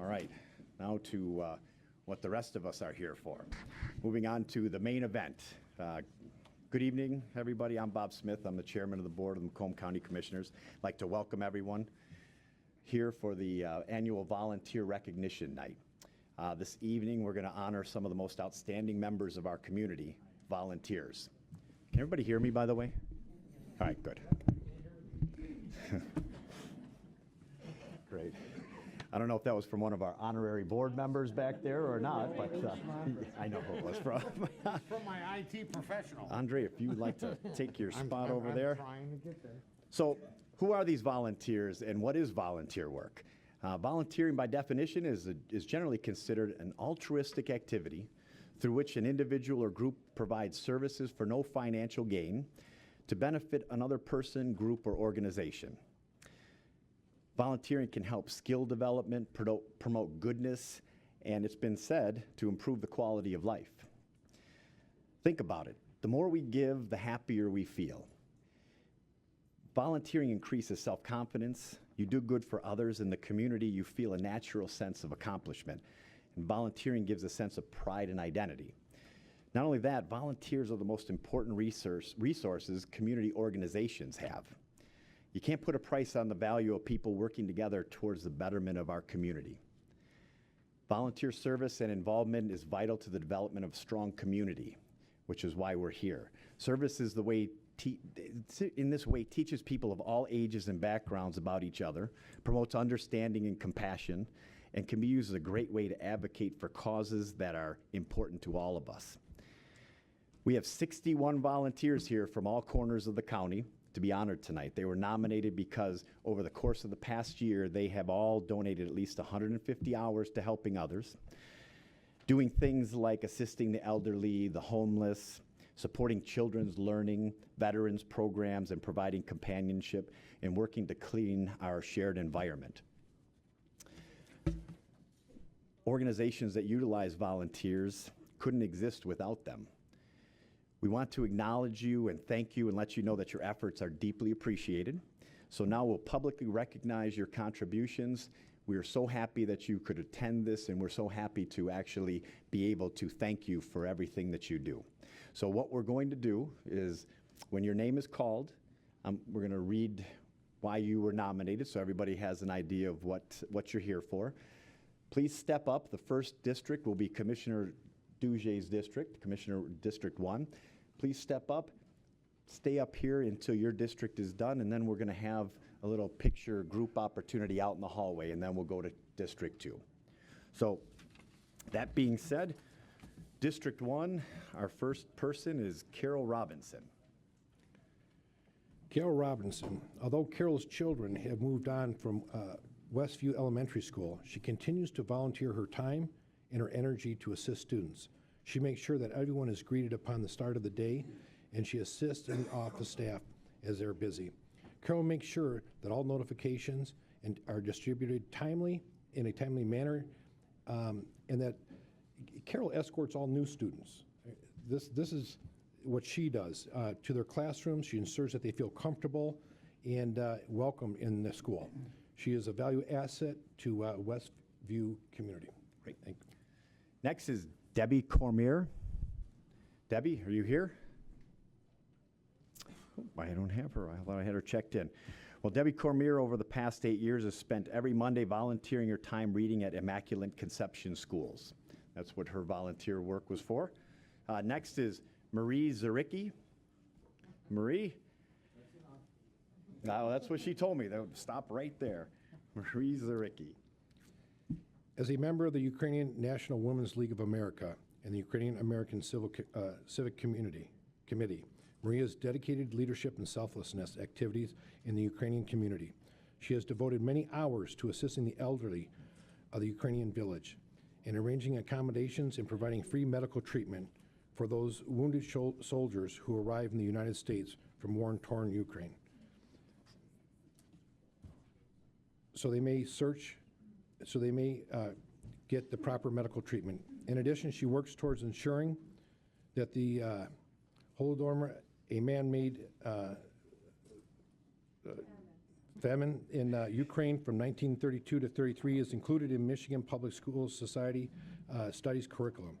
All right, now to what the rest of us are here for. Moving on to the main event. Good evening, everybody. I'm Bob Smith. I'm the chairman of the board of the Macomb County Commissioners. I'd like to welcome everyone here for the annual Volunteer Recognition Night. This evening, we're going to honor some of the most outstanding members of our community, volunteers. Can everybody hear me, by the way? All right, good. Great. I don't know if that was from one of our honorary board members back there or not, but I know who it was from. From my IT professional. Andrey, if you would like to take your spot over there. I'm trying to get there. So, who are these volunteers and what is volunteer work? Volunteering, by definition, is generally considered an altruistic activity through which an individual or group provides services for no financial gain to benefit another person, group, or organization. Volunteering can help skill development, promote goodness, and it's been said to improve the quality of life. Think about it. The more we give, the happier we feel. Volunteering increases self-confidence. You do good for others in the community. You feel a natural sense of accomplishment. And volunteering gives a sense of pride and identity. Not only that, volunteers are the most important resources community organizations have. You can't put a price on the value of people working together towards the betterment of our community. Volunteer service and involvement is vital to the development of a strong community, which is why we're here. Service is the way, in this way, teaches people of all ages and backgrounds about each other, promotes understanding and compassion, and can be used as a great way to advocate for causes that are important to all of us. We have 61 volunteers here from all corners of the county to be honored tonight. They were nominated because over the course of the past year, they have all donated at least 150 hours to helping others, doing things like assisting the elderly, the homeless, supporting children's learning, veterans programs, and providing companionship, and working to clean our shared environment. Organizations that utilize volunteers couldn't exist without them. We want to acknowledge you and thank you and let you know that your efforts are deeply appreciated. So now we'll publicly recognize your contributions. We are so happy that you could attend this, and we're so happy to actually be able to thank you for everything that you do. So what we're going to do is, when your name is called, we're going to read why you were nominated so everybody has an idea of what you're here for. Please step up. The first district will be Commissioner Duzyj's district, Commissioner District 1. Please step up, stay up here until your district is done, and then we're going to have a little picture group opportunity out in the hallway, and then we'll go to District 2. So that being said, District 1, our first person is Carol Robinson. Carol Robinson. Although Carol's children have moved on from Westview Elementary School, she continues to volunteer her time and her energy to assist students. She makes sure that everyone is greeted upon the start of the day, and she assists in the office staff as they're busy. Carol makes sure that all notifications are distributed in a timely manner, and that Carol escorts all new students. This is what she does to their classrooms. She ensures that they feel comfortable and welcome in the school. She is a value asset to Westview community. Great, thank you. Next is Debbie Cormier. Debbie, are you here? Oh, I don't have her. I thought I had her checked in. Well, Debbie Cormier, over the past 8 years, has spent every Monday volunteering her time reading at Immaculate Conception schools. That's what her volunteer work was for. Next is Marie Zarycky. Marie? No, that's what she told me. They would stop right there. Marie Zarycky. As a member of the Ukrainian National Women's League of America and the Ukrainian American Civic Committee, Maria's dedicated leadership and selflessness activities in the Ukrainian community. She has devoted many hours to assisting the elderly of the Ukrainian village and arranging accommodations and providing free medical treatment for those wounded soldiers who arrive in the United States from war-torn Ukraine. So they may get the proper medical treatment. In addition, she works towards ensuring that the Holodomor, a man-made famine in Ukraine from 1932 to 33 is included in Michigan Public Schools Society Studies curriculum.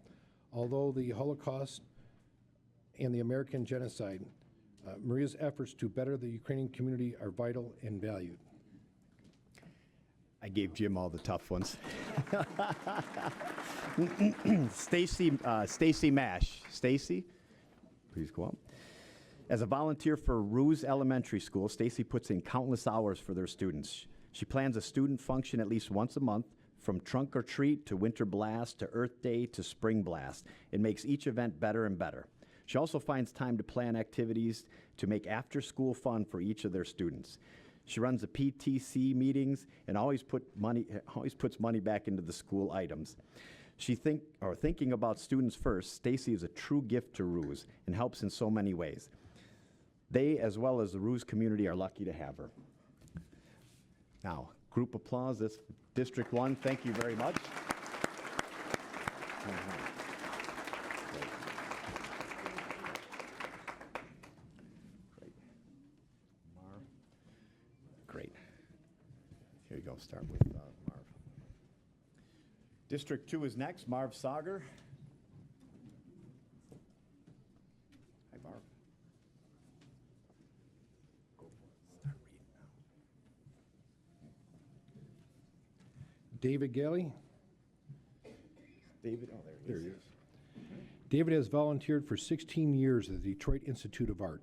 Although the Holocaust and the American genocide, Maria's efforts to better the Ukrainian community are vital and valued. I gave Jim all the tough ones. Stacey Masch. Stacey, please go up. As a volunteer for Ruse Elementary School, Stacey puts in countless hours for their students. She plans a student function at least once a month, from trunk or treat to winter blast to Earth Day to spring blast. It makes each event better and better. She also finds time to plan activities to make after-school fun for each of their students. She runs the PTC meetings and always puts money back into the school items. Thinking about students first, Stacey is a true gift to Ruse and helps in so many ways. They, as well as the Ruse community, are lucky to have her. Now, group applause. That's District 1. Thank you very much. Great. Here you go. Start with Marv. District 2 is next. Marv Sauger. Hi, Marv. Go for it. Start reading now. David Galli. David, oh, there he is. David has volunteered for 16 years at the Detroit Institute of Art,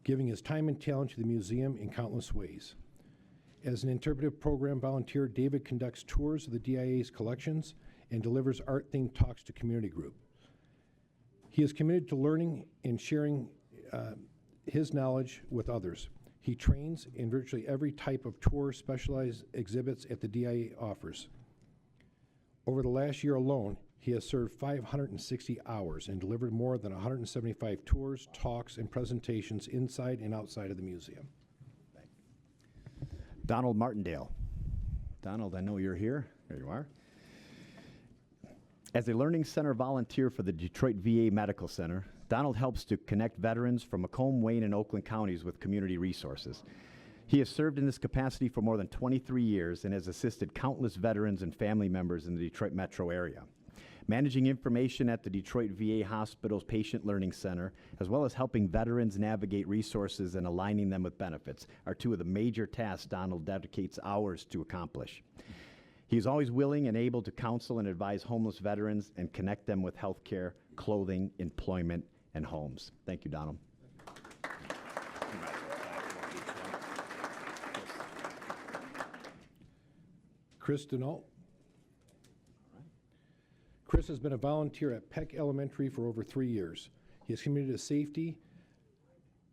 giving his time and talent to the museum in countless ways. As an interpretive program volunteer, David conducts tours of the DIA's collections and delivers art-themed talks to community groups. He is committed to learning and sharing his knowledge with others. He trains in virtually every type of tour specialized exhibits at the DIA offers. Over the last year alone, he has served 560 hours and delivered more than 175 tours, talks, and presentations inside and outside of the museum. Donald Martindale. Donald, I know you're here. There you are. As a Learning Center volunteer for the Detroit VA Medical Center, Donald helps to connect veterans from Macomb, Wayne, and Oakland counties with community resources. He has served in this capacity for more than 23 years and has assisted countless veterans and family members in the Detroit metro area. Managing information at the Detroit VA Hospital's Patient Learning Center, as well as helping veterans navigate resources and aligning them with benefits, are two of the major tasks Donald dedicates hours to accomplish. He is always willing and able to counsel and advise homeless veterans and connect them with health care, clothing, employment, and homes. Thank you, Donald. Chris Denault. Chris has been a volunteer at Peck Elementary for over 3 years. He is committed to safety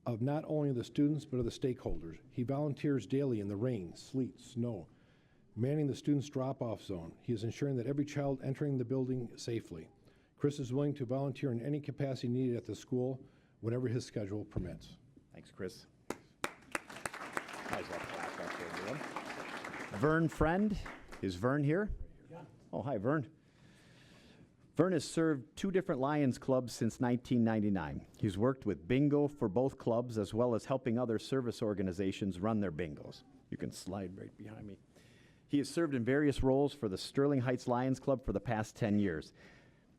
of not only the students, but of the stakeholders. He volunteers daily in the rain, sleet, snow, manning the students' drop-off zone. He is ensuring that every child entering the building safely. Chris is willing to volunteer in any capacity needed at the school whenever his schedule permits. Thanks, Chris. Might as well clap that for everyone. Vern Friend. Is Vern here? Yeah. Oh, hi, Vern. Vern has served 2 different Lions clubs since 1999. He's worked with bingo for both clubs, as well as helping other service organizations run their bingos. You can slide right behind me. He has served in various roles for the Sterling Heights Lions Club for the past 10 years.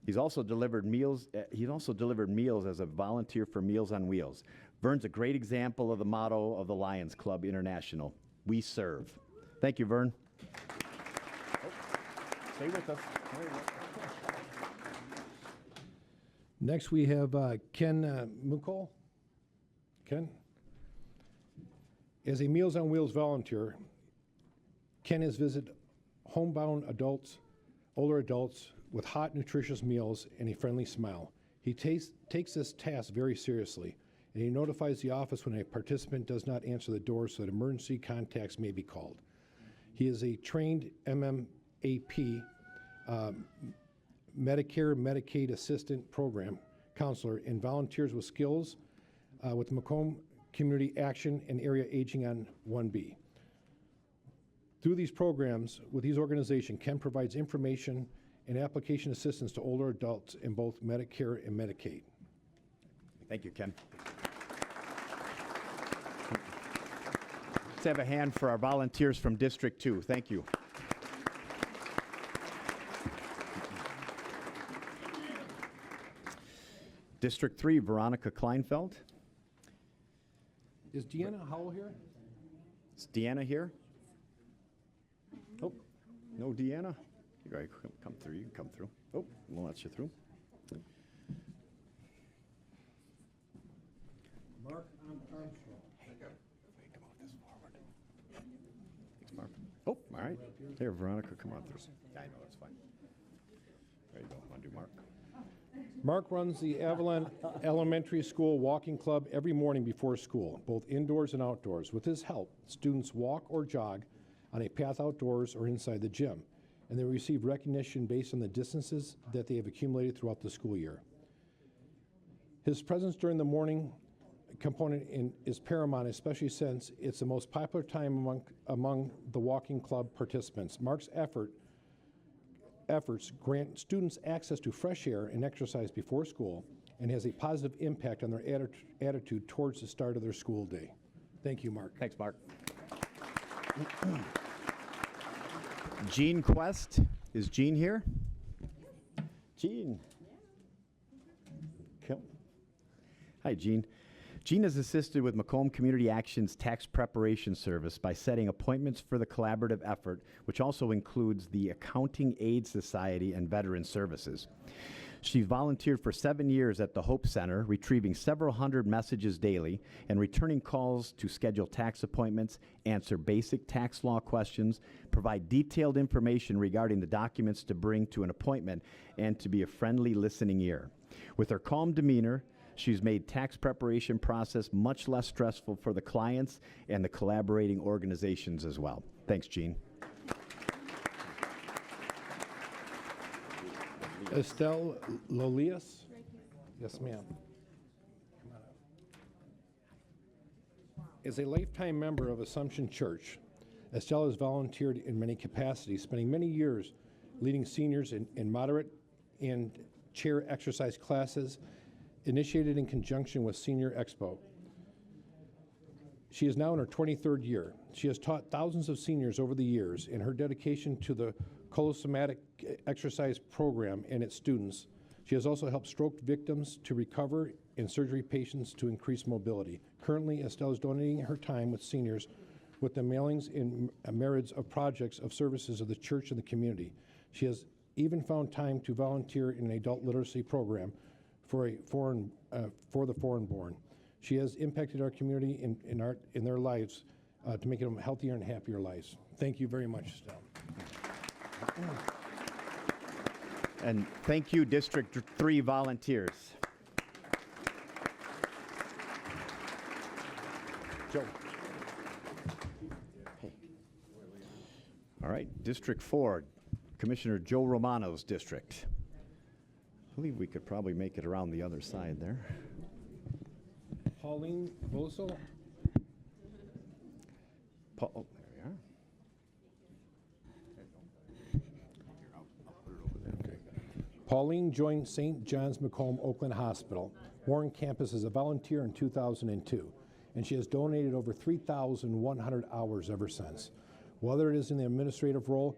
He's also delivered meals as a volunteer for Meals on Wheels. Vern's a great example of the motto of the Lions Club International: we serve. Thank you, Vern. Stay with us. Next, we have Ken Meuchel. Ken? As a Meals on Wheels volunteer, Ken has visited homebound adults, older adults, with hot, nutritious meals and a friendly smile. He takes this task very seriously, and he notifies the office when a participant does not answer the door so that emergency contacts may be called. He is a trained MMAP, Medicare Medicaid Assistant Program counselor, and volunteers with skills with the Macomb Community Action and Area Aging on 1B. Through these programs, with these organizations, Ken provides information and application assistance to older adults in both Medicare and Medicaid. Thank you, Ken. Let's have a hand for our volunteers from District 2. Thank you. District 3, Veronica Klinefelt. Is Deanna Howell here? Is Deanna here? Oh, no Deanna? You gotta come through. You can come through. Oh, we'll let you through. Marc Armstrong. Hey, come move this forward. Thanks, Marv. Oh, all right. Here, Veronica, come on through. Yeah, I know, that's fine. There you go. Want to do Mark? Marc runs the Avalon Elementary School Walking Club every morning before school, both indoors and outdoors. With his help, students walk or jog on a path outdoors or inside the gym, and they receive recognition based on the distances that they have accumulated throughout the school year. His presence during the morning component is paramount, especially since it's the most popular time among the walking club participants. Marc's efforts grant students access to fresh air and exercise before school and has a positive impact on their attitude towards the start of their school day. Thank you, Marc. Thanks, Mark. Jean Quast. Is Jean here? Jean. Come. Hi, Jean. Jean has assisted with Macomb Community Action's tax preparation service by setting appointments for the collaborative effort, which also includes the Accounting Aid Society and Veteran Services. She volunteered for 7 years at the Hope Center, retrieving several hundred messages daily and returning calls to schedule tax appointments, answer basic tax law questions, provide detailed information regarding the documents to bring to an appointment, and to be a friendly listening ear. With her calm demeanor, she's made tax preparation process much less stressful for the clients and the collaborating organizations as well. Thanks, Jean. Estelle Loleas? Yes, ma'am. Come on up. As a lifetime member of Assumption Church, Estelle has volunteered in many capacities, spending many years leading seniors in moderate and chair exercise classes initiated in conjunction with Senior Expo. She is now in her 23rd year. She has taught thousands of seniors over the years, and her dedication to the colosomatic exercise program and its students. She has also helped stroke victims to recover and surgery patients to increase mobility. Currently, Estelle is donating her time with seniors with the mailings and merits of projects of services of the church and the community. She has even found time to volunteer in an adult literacy program for the foreign-born. She has impacted our community in their lives to make them healthier and happier lives. Thank you very much, Estelle. And thank you, District 3 volunteers. Joe. Hey. All right, District 4, Commissioner Joe Romano's district. I believe we could probably make it around the other side there. Pauline Boesl. Oh, there we are. Pauline joined St. John's Macomb Oakland Hospital, Warren campus as a volunteer in 2002, and she has donated over 3,100 hours ever since. Whether it is in the administrative role,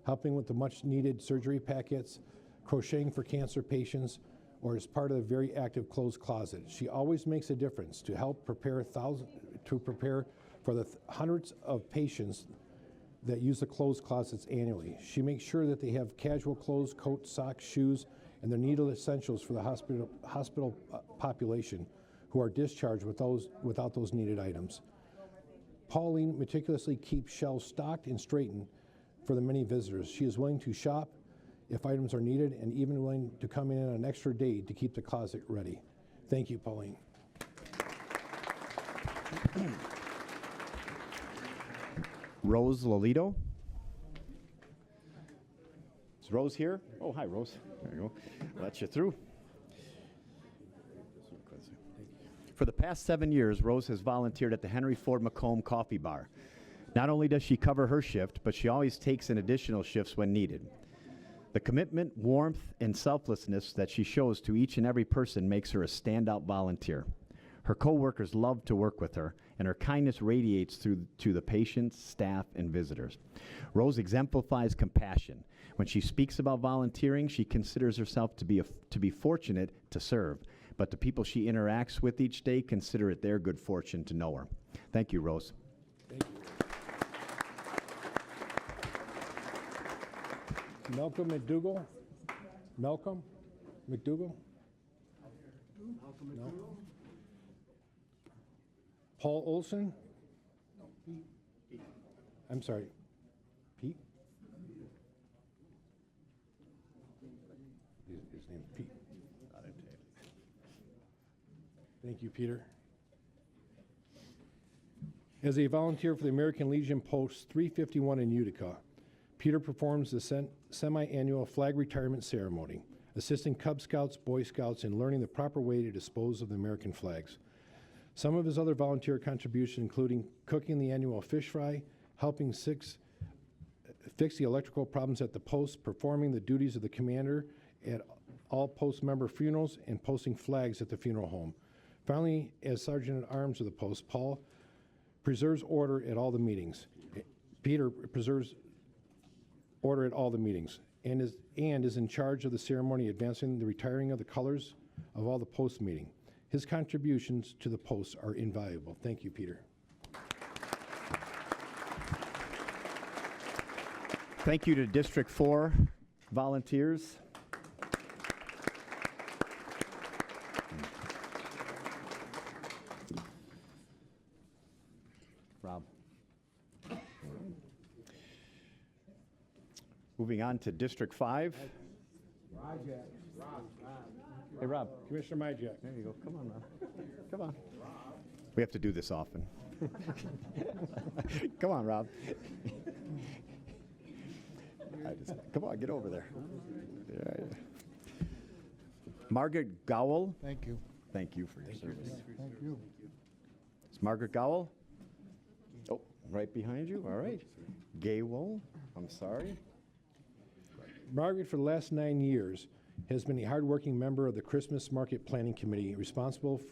helping with the much-needed surgery packets, crocheting for cancer patients, or as part of the very active clothes closet, she always makes a difference to help prepare for the hundreds of patients that use the clothes closets annually. She makes sure that they have casual clothes, coats, socks, shoes, and their needed essentials for the hospital population who are discharged without those needed items. Pauline meticulously keeps shelves stocked and straightened for the many visitors. She is willing to shop if items are needed and even willing to come in on an extra day to keep the closet ready. Thank you, Pauline. Rose Lolito. Is Rose here? Oh, hi, Rose. There you go. Let you through. For the past 7 years, Rose has volunteered at the Henry Ford Macomb Coffee Bar. Not only does she cover her shift, but she always takes in additional shifts when needed. The commitment, warmth, and selflessness that she shows to each and every person makes her a standout volunteer. Her coworkers love to work with her, and her kindness radiates to the patients, staff, and visitors. Rose exemplifies compassion. When she speaks about volunteering, she considers herself to be fortunate to serve, but the people she interacts with each day consider it their good fortune to know her. Thank you, Rose. Thank you. Malcolm McDougall? Malcolm McDougall? No. Paul Olson? I'm sorry. Pete? His name's Pete. Thank you, Peter. As a volunteer for the American Legion Post 351 in Utica, Peter performs the semi-annual flag retirement ceremony, assisting Cub Scouts, Boy Scouts in learning the proper way to dispose of the American flags. Some of his other volunteer contributions including cooking the annual fish fry, helping fix the electrical problems at the post, performing the duties of the commander at all post member funerals, and posting flags at the funeral home. Finally, as Sergeant at Arms of the post, Paul preserves order at all the meetings. Peter preserves order at all the meetings and is in charge of the ceremony advancing the retiring of the colors of all the post meeting. His contributions to the post are invaluable. Thank you, Peter. Thank you to District 4 volunteers. Rob. Moving on to District 5. Hey, Rob. Commissioner Mijac. There you go. Come on, Rob. Come on. We have to do this often. Come on, Rob. Come on, get over there. Yeah. Margaret Gawel. Thank you. Thank you for your service. Thank you. It's Margaret Gawel. Oh, right behind you. All right. Gawel. I'm sorry. Margaret, for the last 9 years, has been a hardworking member of the Christmas Market Planning Committee, responsible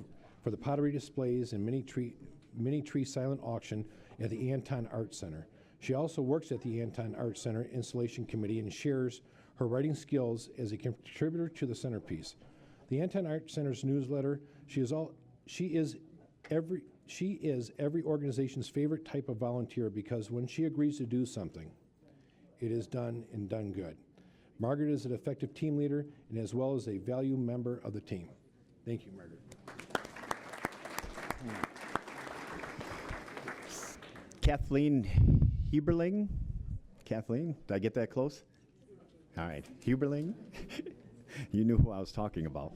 for the pottery displays and mini tree silent auction at the Anton Art Center. She also works at the Anton Art Center Installation Committee and shares her writing skills as a contributor to the centerpiece. The Anton Art Center's newsletter, she is every organization's favorite type of volunteer because when she agrees to do something, it is done and done good. Margaret is an effective team leader and as well as a valued member of the team. Thank you, Margaret. Kathleen Heberling. Kathleen, did I get that close? All right, Heberling. You knew who I was talking about.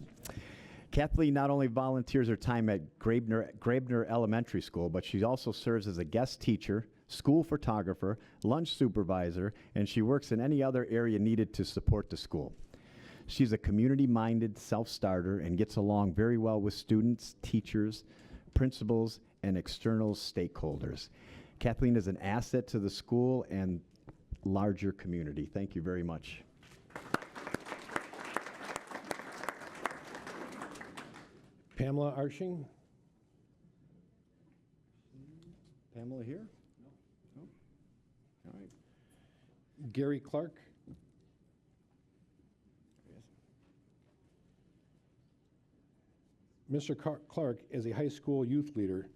Kathleen not only volunteers her time at Grabner Elementary School, but she also serves as a guest teacher, school photographer, lunch supervisor, and she works in any other area needed to support the school. She's a community-minded self-starter and gets along very well with students, teachers, principals, and external stakeholders. Kathleen is an asset to the school and larger community. Thank you very much. Pamela Arshing. Pamela here? No. All right. Gary Clark. Mr. Clark, as a high school youth leader,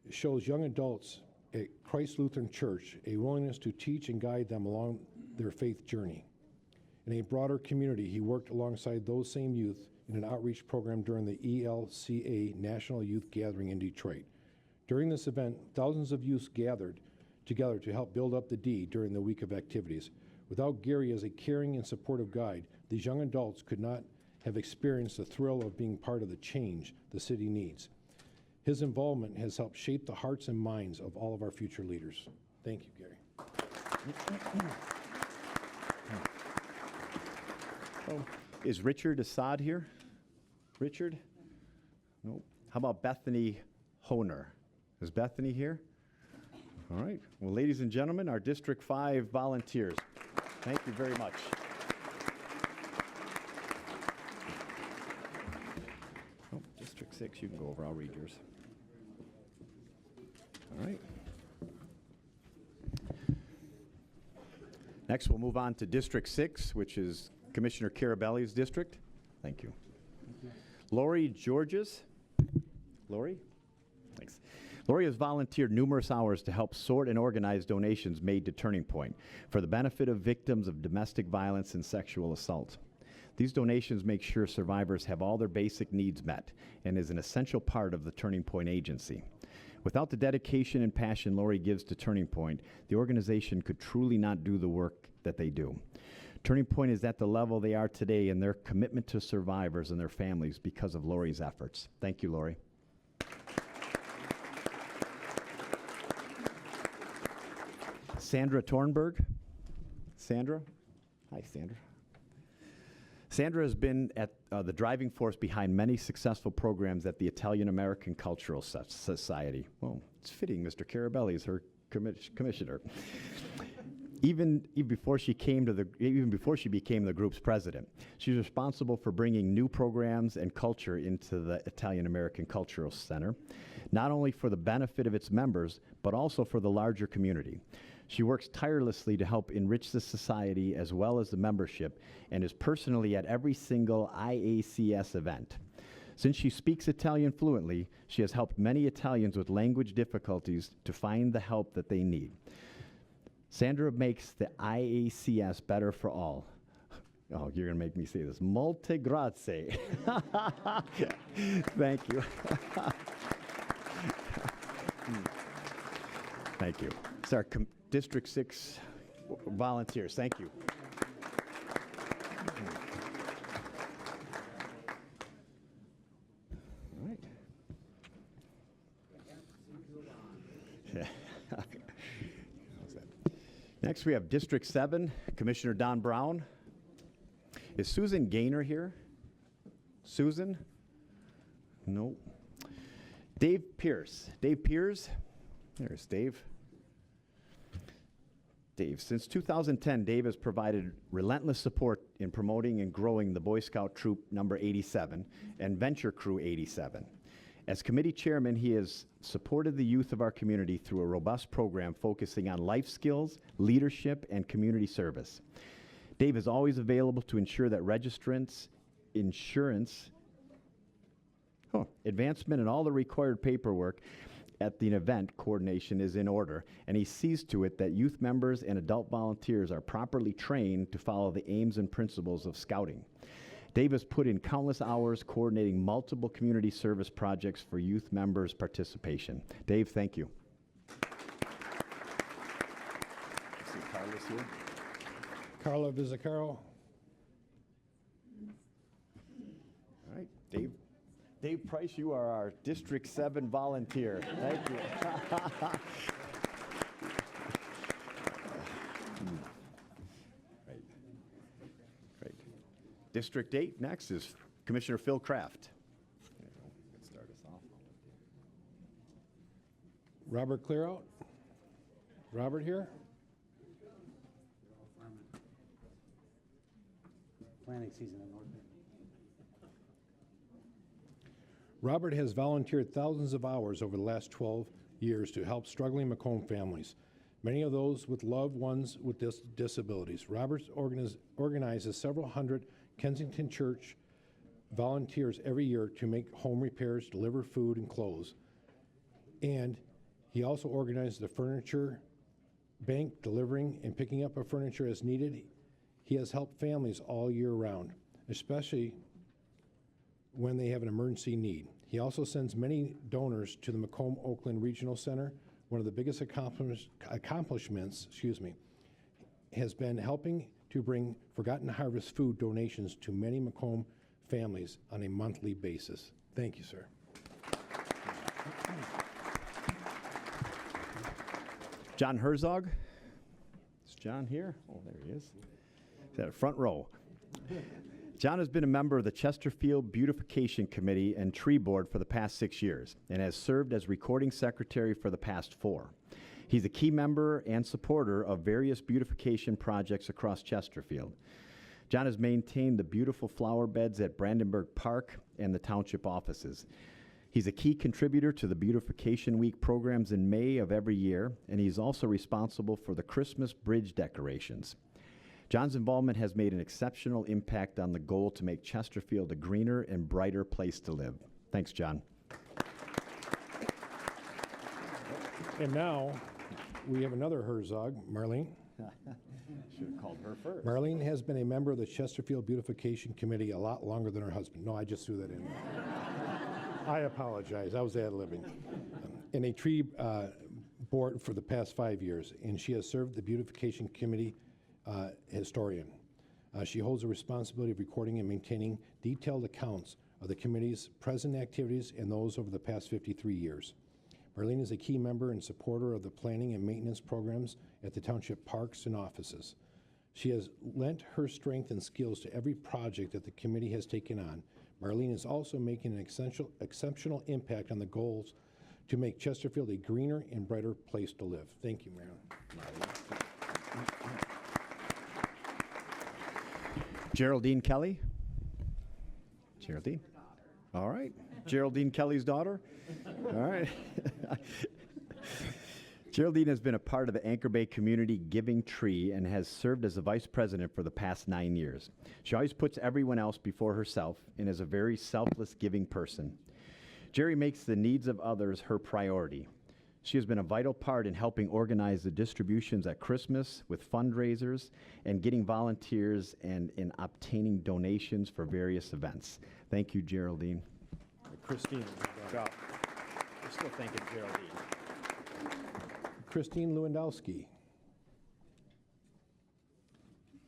shows young adults at Christ Lutheran Church a willingness to teach and guide them along their faith journey. In a broader community, he worked alongside those same youth in an outreach program during the ELCA National Youth Gathering in Detroit. During this event, thousands of youth gathered together to help build up the D during the week of activities. Without Gary as a caring and supportive guide, these young adults could not have experienced the thrill of being part of the change the city needs. His involvement has helped shape the hearts and minds of all of our future leaders. Thank you, Gary. Oh, is Richard Assad here? Richard? No. How about Bethany Honer? Is Bethany here? All right. Well, ladies and gentlemen, our District 5 volunteers, thank you very much. Oh, District 6. 6. You can go over. I'll read yours. All right. Next, we'll move on to District 6, which is Commissioner Carabelli's district. Thank you. Lori Georges. Lori? Thanks. Lori has volunteered numerous hours to help sort and organize donations made to Turning Point for the benefit of victims of domestic violence and sexual assault. These donations make sure survivors have all their basic needs met and is an essential part of the Turning Point agency. Without the dedication and passion Lori gives to Turning Point, the organization could truly not do the work that they do. Turning Point is at the level they are today in their commitment to survivors and their families because of Lori's efforts. Thank you, Lori. Sandra Tornberg. Sandra? Hi, Sandra. Sandra has been at the driving force behind many successful programs at the Italian-American Cultural Society. Well, it's fitting Mr. Carabelli is her commissioner. Even before she became the group's president, she's responsible for bringing new programs and culture into the Italian-American Cultural Center, not only for the benefit of its members, but also for the larger community. She works tirelessly to help enrich the society as well as the membership and is personally at every single IACS event. Since she speaks Italian fluently, she has helped many Italians with language difficulties to find the help that they need. Sandra makes the IACS better for all. Oh, you're going to make me say this. Molte grazie. Thank you. Thank you. It's our District 6 volunteers. Thank you. All right. Yeah. Next, we have District 7, Commissioner Don Brown. Is Susan Gaynor here? Susan? No. Dave Pierce. Dave Pierce? There's Dave. Dave. Since 2010, Dave has provided relentless support in promoting and growing the Boy Scout Troop number 87 and Venture Crew 87. As committee chairman, he has supported the youth of our community through a robust program focusing on life skills, leadership, and community service. Dave is always available to ensure that registrants, insurance, advancement, and all the required paperwork at the event coordination is in order, and he sees to it that youth members and adult volunteers are properly trained to follow the aims and principles of scouting. Dave has put in countless hours coordinating multiple community service projects for youth members' participation. Dave, thank you. See Carla's here. Carla Vizzacaro. All right, Dave. Dave Price, you are our District 7 volunteer. Thank you. Great. District 8 next is Commissioner Phil Kraft. Let's start us off. Robert Clearout. Robert here. Planning season in North Bay. Robert has volunteered thousands of hours over the last 12 years to help struggling Macomb families, many of those with loved ones with disabilities. Robert organizes several hundred Kensington Church volunteers every year to make home repairs, deliver food and clothes. And he also organizes the furniture bank, delivering and picking up of furniture as needed. He has helped families all year round, especially when they have an emergency need. He also sends many donors to the Macomb Oakland Regional Center. One of the biggest accomplishments, has been helping to bring Forgotten Harvest food donations to many Macomb families on a monthly basis. Thank you, sir. John Herzog. Is John here? Oh, there he is. He's at the front row. John has been a member of the Chesterfield Beautification Committee and Tree Board for the past 6 years and has served as recording secretary for the past 4. He's a key member and supporter of various beautification projects across Chesterfield. John has maintained the beautiful flower beds at Brandenburg Park and the township offices. He's a key contributor to the Beautification Week programs in May of every year, and he's also responsible for the Christmas bridge decorations. John's involvement has made an exceptional impact on the goal to make Chesterfield a greener and brighter place to live. Thanks, John. And now, we have another Herzog, Marlene. Should have called her first. Marlene has been a member of the Chesterfield Beautification Committee a lot longer than her husband. No, I just threw that in. I apologize. I was ad-libbing. In a tree board for the past 5 years, and she has served the Beautification Committee historian. She holds the responsibility of recording and maintaining detailed accounts of the committee's present activities and those over the past 53 years. Marlene is a key member and supporter of the planning and maintenance programs at the township parks and offices. She has lent her strength and skills to every project that the committee has taken on. Marlene is also making an exceptional impact on the goals to make Chesterfield a greener and brighter place to live. Thank you, Marlene. Geraldine Kelly. Geraldine. All right. Geraldine Kelly's daughter. All right. Geraldine has been a part of the Anchor Bay Community Giving Tree and has served as the vice president for the past 9 years. She always puts everyone else before herself and is a very selfless, giving person. Jerry makes the needs of others her priority. She has been a vital part in helping organize the distributions at Christmas with fundraisers and getting volunteers and in obtaining donations for various events. Thank you, Geraldine. Kristin. We're still thanking Geraldine. Kristin Lewandowski.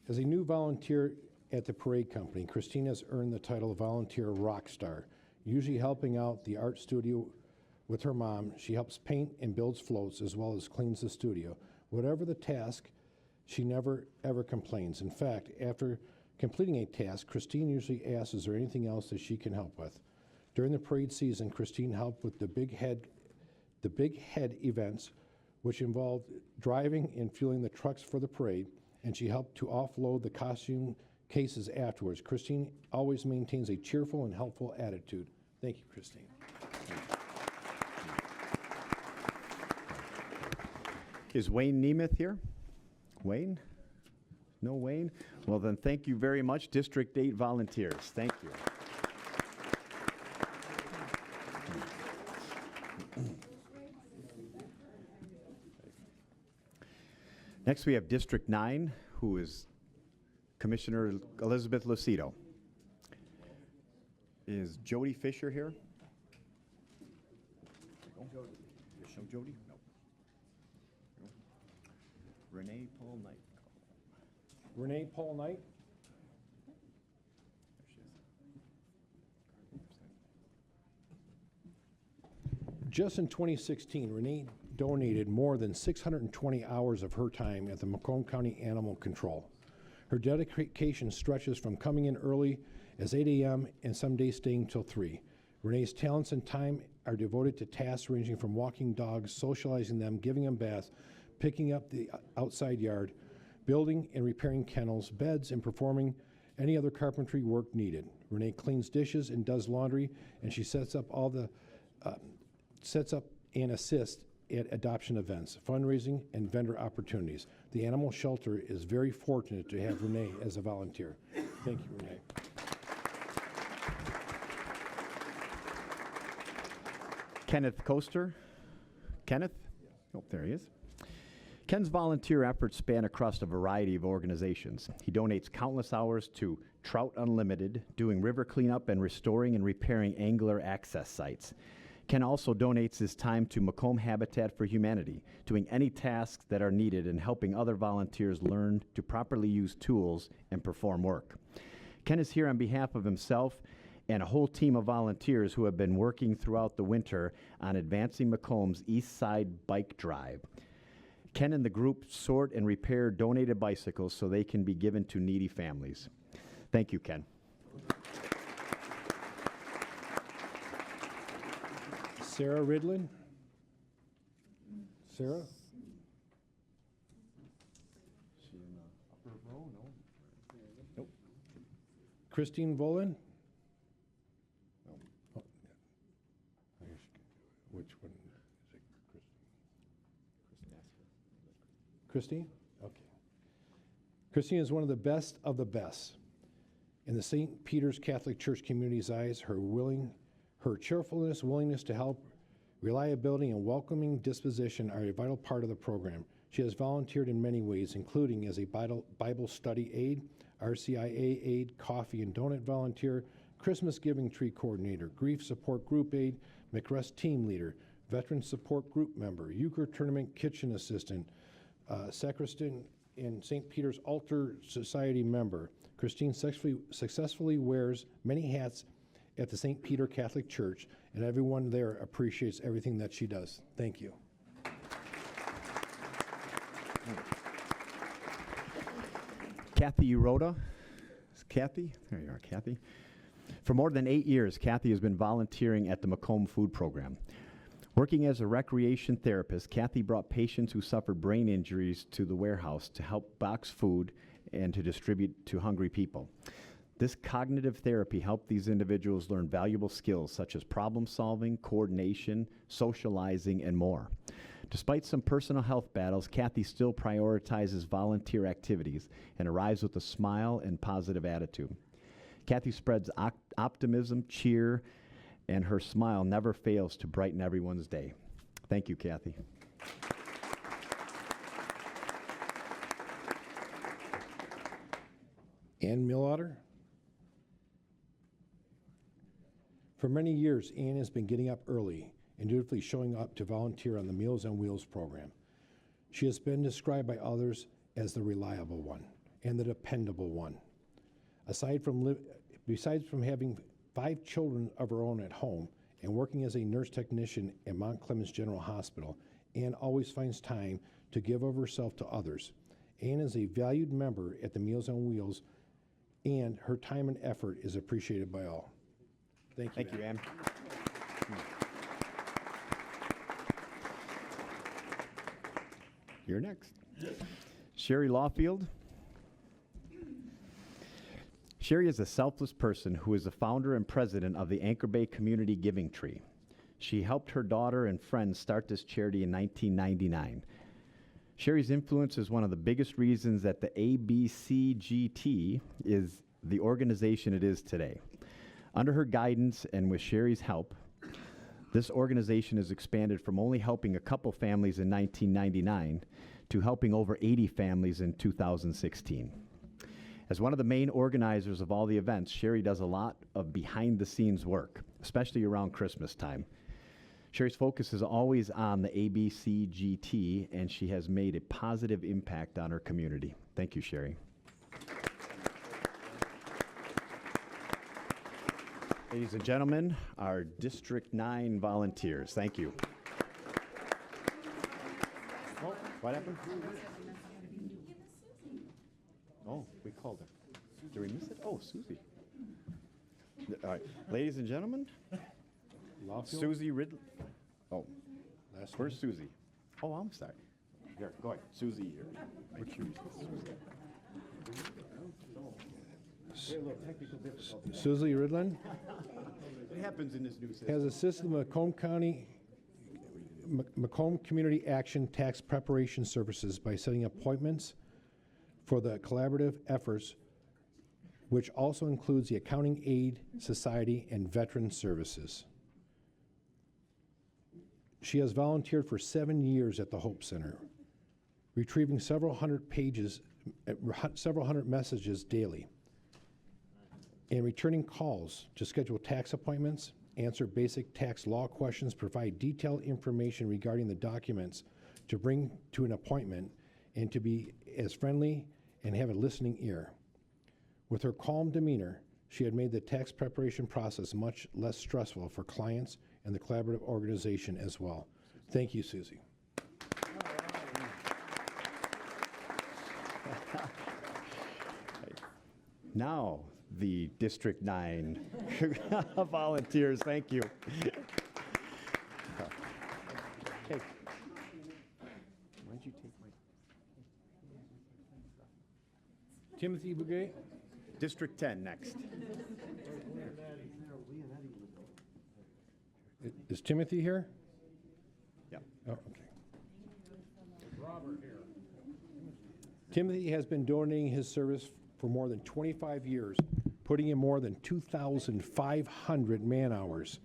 As a new volunteer at the parade company, Kristin has earned the title of volunteer rock star, usually helping out the art studio with her mom. She helps paint and builds floats as well as cleans the studio. Whatever the task, she never ever complains. In fact, after completing a task, Kristin usually asks, is there anything else that she can help with? During the parade season, Kristin helped with the Big Head events, which involved driving and fueling the trucks for the parade, and she helped to offload the costume cases afterwards. Kristin always maintains a cheerful and helpful attitude. Thank you, Kristin. Is Wayne Nemeth here? Wayne? No Wayne? Well, then thank you very much, District 8 volunteers. Thank you. Next, we have District 9, who is Commissioner Elizabeth Lucido. Is Jody Fisher here? Jody. No Jody? No. Renee Paul Knight. Renee Paul Knight. There she is. Just in 2016, Renee donated more than 620 hours of her time at the Macomb County Animal Control. Her dedication stretches from coming in early as 8 a.m. and some days staying till 3. Renee's talents and time are devoted to tasks ranging from walking dogs, socializing them, giving them baths, picking up the outside yard, building and repairing kennels, beds, and performing any other carpentry work needed. Renee cleans dishes and does laundry, and she sets up and assists at adoption events, fundraising, and vendor opportunities. The animal shelter is very fortunate to have Renee as a volunteer. Thank you, Renee. Kenneth Koster. Kenneth? Oh, there he is. Ken's volunteer efforts span across a variety of organizations. He donates countless hours to Trout Unlimited, doing river cleanup and restoring and repairing angler access sites. Ken also donates his time to Macomb Habitat for Humanity, doing any tasks that are needed and helping other volunteers learn to properly use tools and perform work. Ken is here on behalf of himself and a whole team of volunteers who have been working throughout the winter on advancing Macomb's East Side Bike Drive. Ken and the group sort and repair donated bicycles so they can be given to needy families. Thank you, Ken. Sarah Ridlin. Sarah? She in the upper row? No. Nope. Christine Volin. Christine? Okay. Christine is one of the best of the best. In the St. Peter's Catholic Church community's eyes, her cheerfulness, willingness to help, reliability, and welcoming disposition are a vital part of the program. She has volunteered in many ways, including as a Bible study aide, RCIA aide, coffee and donut volunteer, Christmas giving tree coordinator, grief support group aide, McRest team leader, veteran support group member, euchre tournament kitchen assistant, sacristan in St. Peter's Altar Society member. Christine successfully wears many hats at the St. Peter Catholic Church, and everyone there appreciates everything that she does. Thank you. Kathy Uroda. Is Kathy? There you are, Kathy. For more than 8 years, Kathy has been volunteering at the Macomb Food Program. Working as a recreation therapist, Kathy brought patients who suffered brain injuries to the warehouse to help box food and to distribute to hungry people. This cognitive therapy helped these individuals learn valuable skills such as problem solving, coordination, socializing, and more. Despite some personal health battles, Kathy still prioritizes volunteer activities and arrives with a smile and positive attitude. Kathy spreads optimism, cheer, and her smile never fails to brighten everyone's day. Thank you, Kathy. Ann Millotter. For many years, Ann has been getting up early and dutifully showing up to volunteer on the Meals on Wheels program. She has been described by others as the reliable one and the dependable one. Besides from having 5 children of her own at home and working as a nurse technician at Mount Clemens General Hospital, Ann always finds time to give of herself to others. Ann is a valued member at the Meals on Wheels, and her time and effort is appreciated by all. Thank you, Ann. You're next. Sherry Lawfield. Sherry is a selfless person who is the founder and president of the Anchor Bay Community Giving Tree. She helped her daughter and friends start this charity in 1999. Sherry's influence is one of the biggest reasons that the ABCGT is the organization it is today. Under her guidance and with Sherry's help, this organization has expanded from only helping a couple families in 1999 to helping over 80 families in 2016. As one of the main organizers of all the events, Sherry does a lot of behind-the-scenes work, especially around Christmas time. Sherry's focus is always on the ABCGT, and she has made a positive impact on her community. Thank you, Sherry. Ladies and gentlemen, our District 9 volunteers. Thank you. Oh, what happened? Oh, we called her. Did we miss it? Oh, Susie. All right, ladies and gentlemen, Susie Ridley. Oh, where's Susie? Oh, I'm sorry. Here, go ahead. Susie here. What's yours? Susie Ridland What happens in this new system? has assisted Macomb County, Macomb Community Action Tax Preparation Services by setting appointments for the collaborative efforts, which also includes the Accounting Aid Society and Veteran Services. She has volunteered for 7 years at the Hope Center, retrieving several hundred messages daily, and returning calls to schedule tax appointments, answer basic tax law questions, provide detailed information regarding the documents to bring to an appointment, and to be as friendly and have a listening ear. With her calm demeanor, she had made the tax preparation process much less stressful for clients and the collaborative organization as well. Thank you, Susie. Now, the District 9 volunteers. Thank you. Hey, why'd you take my... Timothy Bouguet. District 10 next. Is Timothy here? Yeah. Oh, okay. Timothy has been donating his service for more than 25 years, putting in more than 2,500 man-hours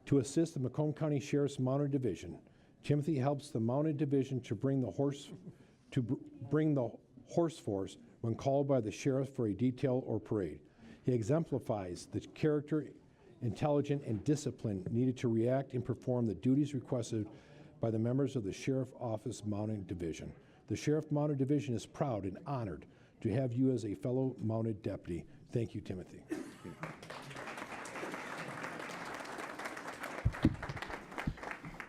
to assist the Macomb County Sheriff's Mounted Division. Timothy helps the Mounted Division to bring the horse force when called by the sheriff for a detail or parade. He exemplifies the character, intelligence, and discipline needed to react and perform the duties requested by the members of the Sheriff Office Mounted Division. The Sheriff Mounted Division is proud and honored to have you as a fellow mounted deputy. Thank you, Timothy.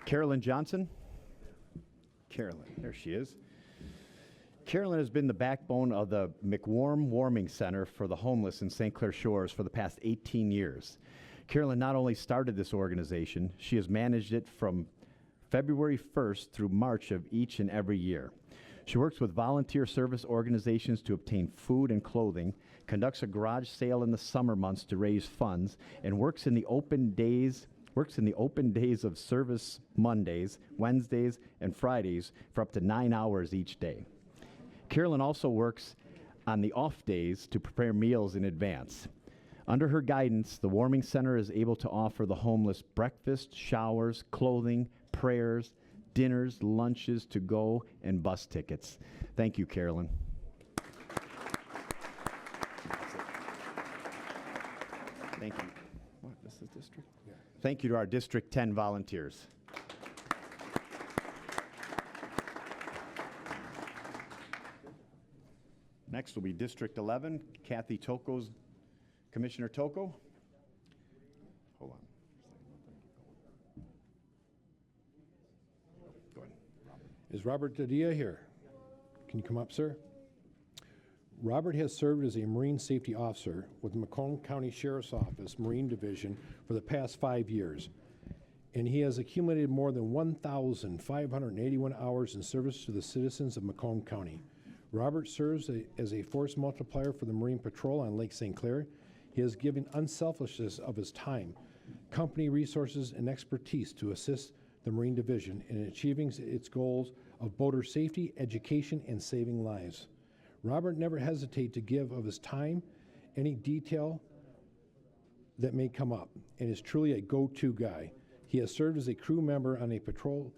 Carolyn Johnson. Carolyn, there she is. Carolyn has been the backbone of the McWarm Warming Center for the Homeless in St. Clair Shores for the past 18 years. Carolyn not only started this organization, she has managed it from February 1st through March of each and every year. She works with volunteer service organizations to obtain food and clothing, conducts a garage sale in the summer months to raise funds, and works in the open days of service Mondays, Wednesdays, and Fridays for up to 9 hours each day. Carolyn also works on the off days to prepare meals in advance. Under her guidance, the Warming Center is able to offer the homeless breakfast, showers, clothing, prayers, dinners, lunches to go, and bus tickets. Thank you, Carolyn. Thank you. What, this is district? Yeah. Thank you to our District 10 volunteers. Next will be District 11, Kathy Toko's, Commissioner Toko. Hold on. Go ahead. Is Robert Dadia here? Can you come up, sir? Robert has served as a Marine Safety Officer with the Macomb County Sheriff's Office Marine Division for the past 5 years, and he has accumulated more than 1,581 hours in service to the citizens of Macomb County. Robert serves as a force multiplier for the Marine Patrol on Lake St. Clair. He has given unselfishness of his time, company resources, and expertise to assist the Marine Division in achieving its goals of boater safety, education, and saving lives. Robert never hesitates to give of his time, any detail that may come up, and is truly a go-to guy. He has served as a crew member on a patrol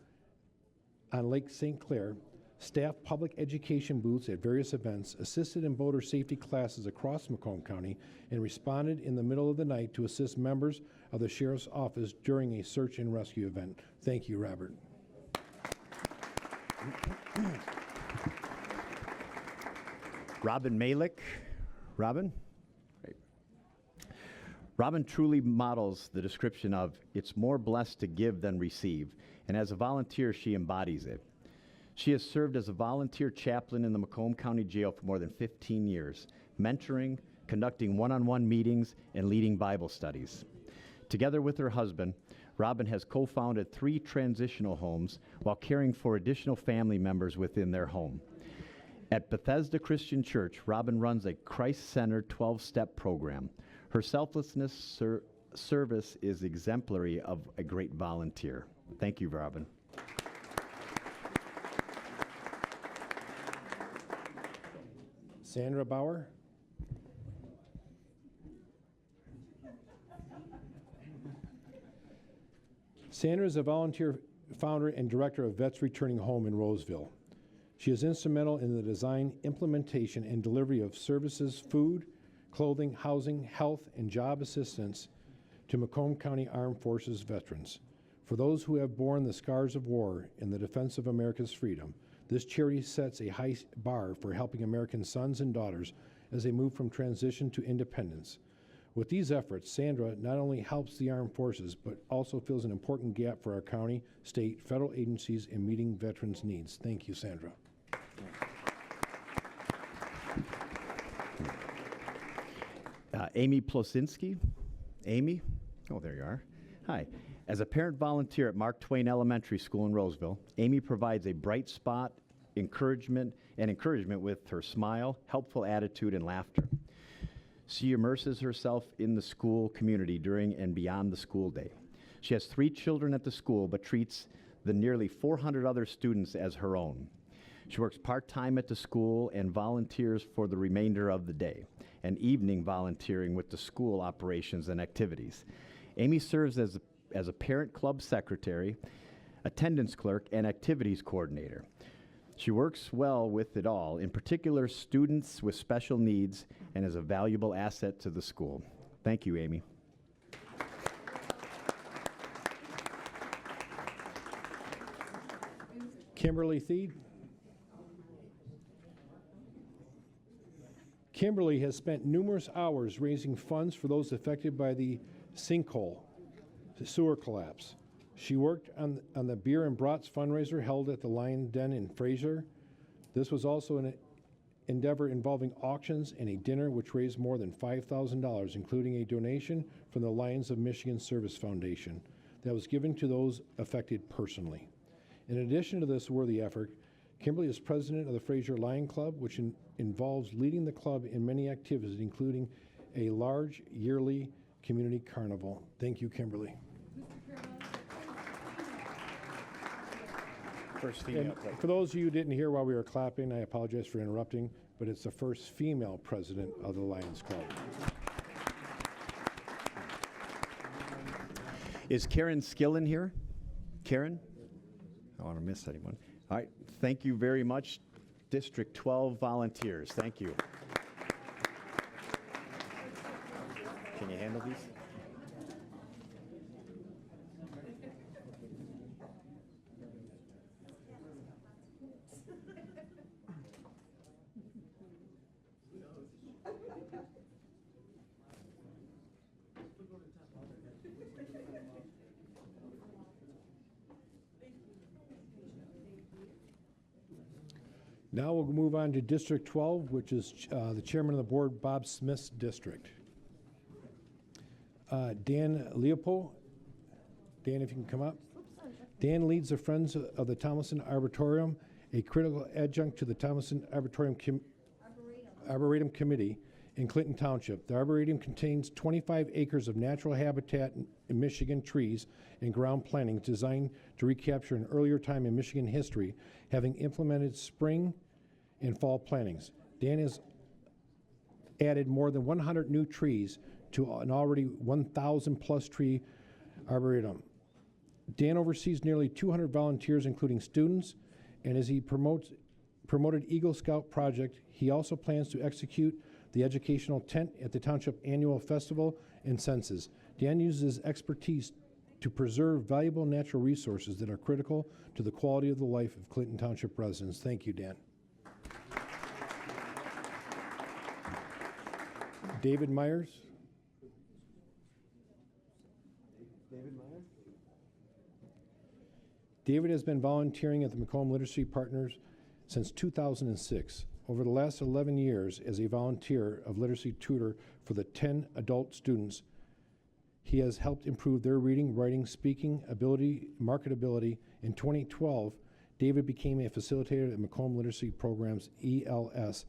on Lake St. Clair, staffed public education booths at various events, assisted in boater safety classes across Macomb County, and responded in the middle of the night to assist members of the Sheriff's Office during a search and rescue event. Thank you, Robert. Robin Malik. Robin? Great. Robin truly models the description of, it's more blessed to give than receive, and as a volunteer, she embodies it. She has served as a volunteer chaplain in the Macomb County Jail for more than 15 years, mentoring, conducting one-on-one meetings, and leading Bible studies. Together with her husband, Robin has co-founded 3 transitional homes while caring for additional family members within their home. At Bethesda Christian Church, Robin runs a Christ-centered 12-step program. Her selflessness service is exemplary of a great volunteer. Thank you, Robin. Sandra Bauer. Sandra is a volunteer founder and director of Vets Returning Home in Roseville. She is instrumental in the design, implementation, and delivery of services, food, clothing, housing, health, and job assistance to Macomb County Armed Forces veterans. For those who have borne the scars of war in the defense of America's freedom, this charity sets a high bar for helping American sons and daughters as they move from transition to independence. With these efforts, Sandra not only helps the armed forces, but also fills an important gap for our county, state, federal agencies in meeting veterans' needs. Thank you, Sandra. Amy Plosinski. Amy? Oh, there you are. Hi. As a parent volunteer at Mark Twain Elementary School in Roseville, Amy provides a bright spot, encouragement with her smile, helpful attitude, and laughter. She immerses herself in the school community during and beyond the school day. She has 3 children at the school, but treats the nearly 400 other students as her own. She works part-time at the school and volunteers for the remainder of the day, and evening volunteering with the school operations and activities. Amy serves as a parent club secretary, attendance clerk, and activities coordinator. She works well with it all, in particular students with special needs, and is a valuable asset to the school. Thank you, Amy. Kimberly Thied. Kimberly has spent numerous hours raising funds for those affected by the sinkhole, the sewer collapse. She worked on the beer and brats fundraiser held at the Lion Den in Fraser. This was also an endeavor involving auctions and a dinner which raised more than $5,000, including a donation from the Lions of Michigan Service Foundation that was given to those affected personally. In addition to this worthy effort, Kimberly is president of the Fraser Lion Club, which involves leading the club in many activities, including a large yearly community carnival. Thank you, Kimberly. First female And for those of you who didn't hear while we were clapping, I apologize for interrupting, but it's the first female president of the Lions Club. Is Karen Skillen here? Karen? I don't want to miss anyone. All right, thank you very much, District 12 volunteers. Thank you. Can you handle these? Now we'll move on to District 12, which is the chairman of the board, Bob Smith's district. Dan Leopold. Dan, if you can come up. Dan leads the Friends of the Thomason Arboretum, a critical adjunct to the Thomason Arboretum Committee in Clinton Township. The Arboretum contains 25 acres of natural habitat in Michigan trees and ground plantings designed to recapture an earlier time in Michigan history, having implemented spring and fall plantings. Dan has added more than 100 new trees to an already 1,000 plus tree arboretum. Dan oversees nearly 200 volunteers, including students, and as he promoted Eagle Scout project, he also plans to execute the educational tent at the Township Annual Festival and Census. Dan uses his expertise to preserve valuable natural resources that are critical to the quality of the life of Clinton Township residents. Thank you, Dan. David Myers. David has been volunteering at the Macomb Literacy Partners since 2006. Over the last 11 years as a volunteer of literacy tutor for the 10 adult students, he has helped improve their reading, writing, speaking ability, marketability. In 2012, David became a facilitator at Macomb Literacy Program's ELS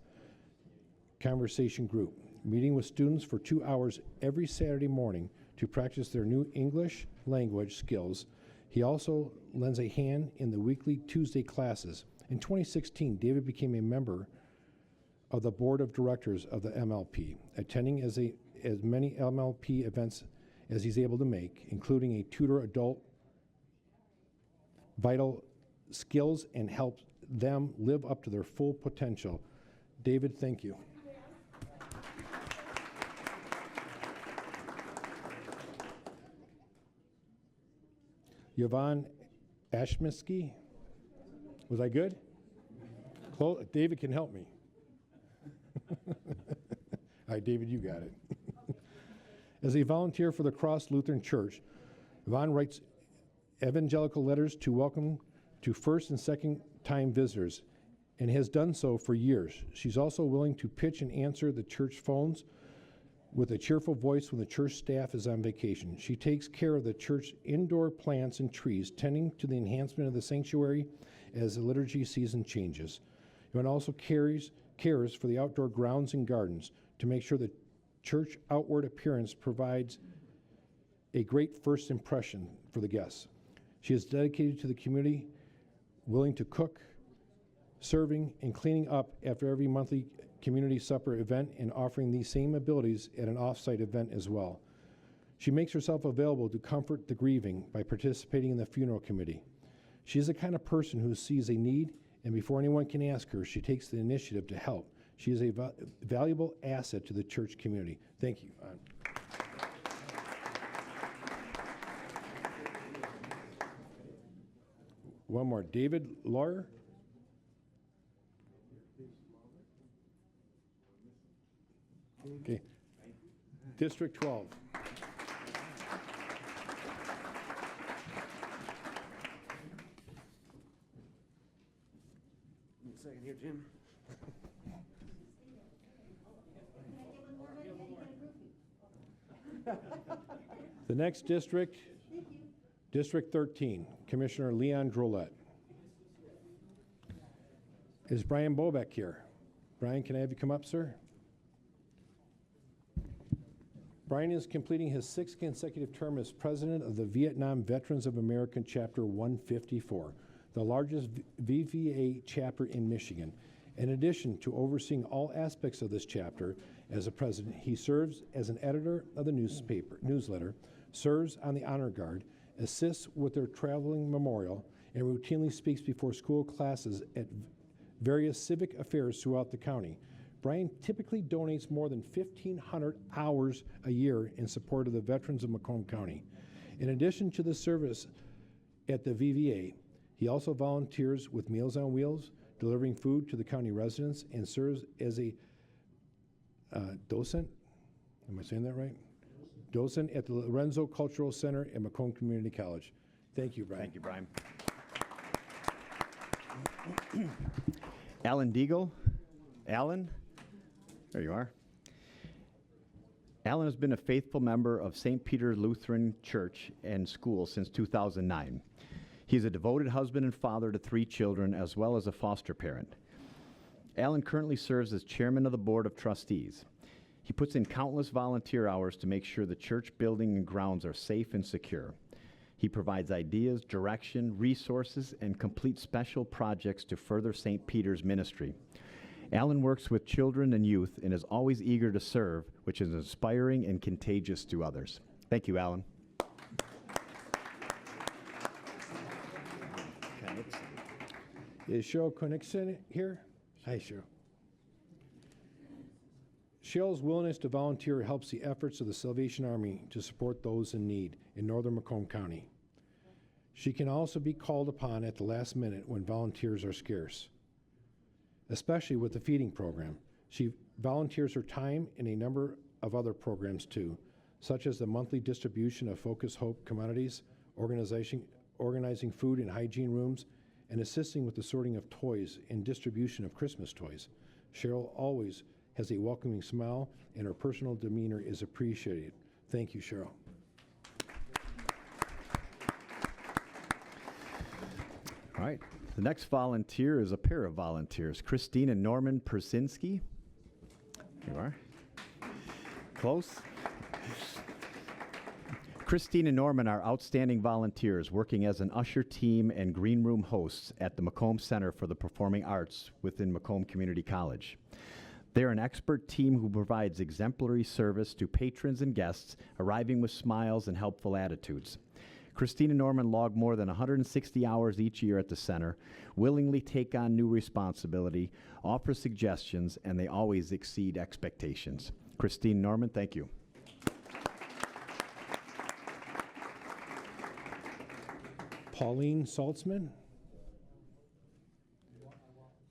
Conversation Group, meeting with students for 2 hours every Saturday morning to practice their new English language skills. He also lends a hand in the weekly Tuesday classes. In 2016, David became a member of the board of directors of the MLP, attending as many MLP events as he's able to make, including a tutor adult vital skills and help them live up to their full potential. David, thank you. Yvonne Ashmisky. Was I good? Well, David can help me. All right, David, you got it. As a volunteer for the Cross Lutheran Church, Yvonne writes evangelical letters to welcome to first and second time visitors and has done so for years. She's also willing to pitch and answer the church phones with a cheerful voice when the church staff is on vacation. She takes care of the church indoor plants and trees, tending to the enhancement of the sanctuary as the liturgy season changes. Yvonne also cares for the outdoor grounds and gardens to make sure the church outward appearance provides a great first impression for the guests. She is dedicated to the community, willing to cook serving, and cleaning up after every monthly community supper event and offering these same abilities at an off-site event as well. She makes herself available to comfort the grieving by participating in the funeral committee. She is the kind of person who sees a need, and before anyone can ask her, she takes the initiative to help. She is a valuable asset to the church community. Thank you. One more. David Lawyer. Okay. District 12. One second here, Jim. The next district, District 13, Commissioner Leon Drolet. Is Brian Bobeck here? Brian, can I have you come up, sir? Brian is completing his 6th consecutive term as president of the Vietnam Veterans of America Chapter 154, the largest VVA chapter in Michigan. In addition to overseeing all aspects of this chapter, as a president, he serves as an editor of the newsletter, serves on the honor guard, assists with their traveling memorial, and routinely speaks before school classes at various civic affairs throughout the county. Brian typically donates more than 1,500 hours a year in support of the veterans of Macomb County. In addition to the service at the VVA, he also volunteers with Meals on Wheels, delivering food to the county residents, and serves as a docent. Am I saying that right? Docent at the Lorenzo Cultural Center at Macomb Community College. Thank you, Brian. Thank you, Brian. Alan Deagle. Alan, there you are. Alan has been a faithful member of St. Peter Lutheran Church and School since 2009. He is a devoted husband and father to 3 children, as well as a foster parent. Alan currently serves as chairman of the Board of Trustees. He puts in countless volunteer hours to make sure the church building and grounds are safe and secure. He provides ideas, direction, resources, and completes special projects to further St. Peter's ministry. Alan works with children and youth and is always eager to serve, which is inspiring and contagious to others. Thank you, Alan. Is Cheryl Koenigson here? Hi, Cheryl. Cheryl's willingness to volunteer helps the efforts of the Salvation Army to support those in need in northern Macomb County. She can also be called upon at the last minute when volunteers are scarce, especially with the feeding program. She volunteers her time in a number of other programs too, such as the monthly distribution of Focus Hope commodities, organizing food and hygiene rooms, and assisting with the sorting of toys and distribution of Christmas toys. Cheryl always has a welcoming smile, and her personal demeanor is appreciated. Thank you, Cheryl. All right. The next volunteer is a pair of volunteers, Christine and Norman Persinski. There you are. Close. Christine and Norman are outstanding volunteers working as an usher team and green room hosts at the Macomb Center for the Performing Arts within Macomb Community College. They're an expert team who provides exemplary service to patrons and guests, arriving with smiles and helpful attitudes. Christine and Norman log more than 160 hours each year at the center, willingly take on new responsibility, offer suggestions, and they always exceed expectations. Christine and Norman, thank you. Pauline Saltzman.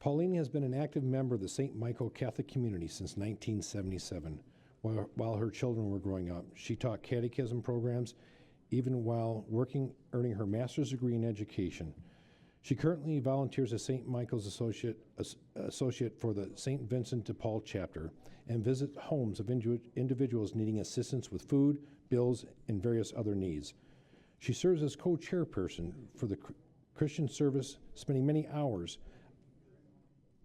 Pauline has been an active member of the St. Michael Catholic community since 1977. While her children were growing up, she taught catechism programs even while earning her master's degree in education. She currently volunteers as St. Michael's associate for the St. Vincent de Paul chapter and visits homes of individuals needing assistance with food, bills, and various other needs. She serves as co-chairperson for the Christian service, spending many hours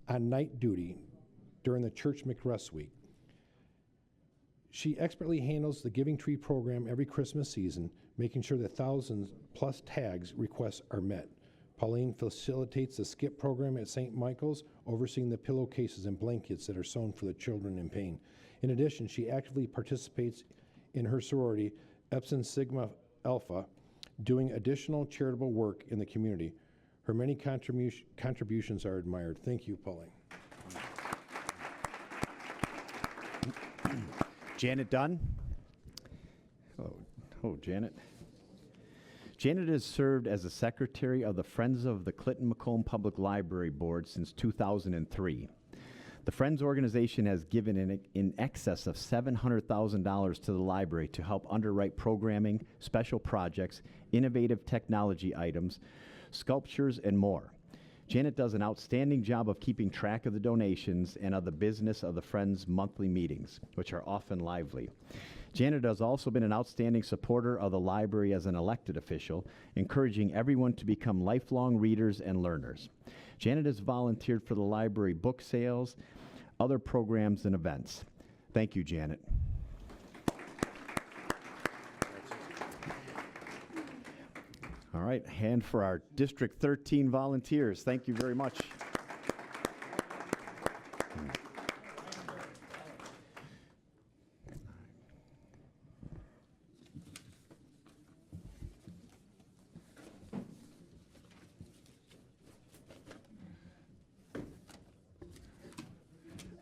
on night duty during the church McRest week. She expertly handles the Giving Tree program every Christmas season, making sure that thousands plus tags requests are met. Pauline facilitates the skip program at St. Michael's, overseeing the pillowcases and blankets that are sewn for the children in pain. In addition, she actively participates in her sorority, Epsilon Sigma Alpha, doing additional charitable work in the community. Her many contributions are admired. Thank you, Pauline. Janet Dunn. Hello, Janet. Janet has served as the secretary of the Friends of the Clinton-Macomb Public Library Board since 2003. The Friends organization has given in excess of $700,000 to the library to help underwrite programming, special projects, innovative technology items, sculptures, and more. Janet does an outstanding job of keeping track of the donations and of the business of the Friends monthly meetings, which are often lively. Janet has also been an outstanding supporter of the library as an elected official, encouraging everyone to become lifelong readers and learners. Janet has volunteered for the library book sales, other programs, and events. Thank you, Janet. All right, hand for our District 13 volunteers. Thank you very much.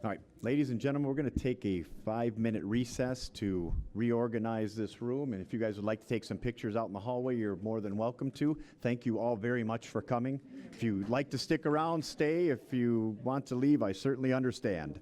All right, ladies and gentlemen, we're going to take a 5-minute recess to reorganize this room. And if you guys would like to take some pictures out in the hallway, you're more than welcome to. Thank you all very much for coming. If you'd like to stick around, stay. If you want to leave, I certainly understand.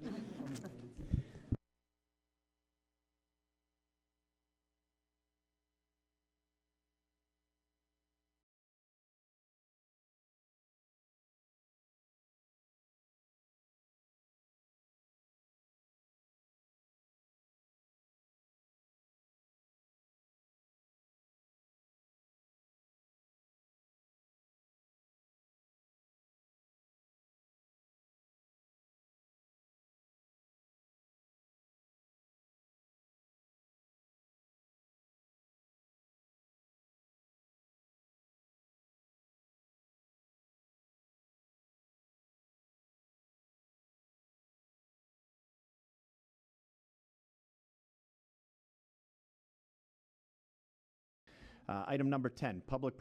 Item number 10, public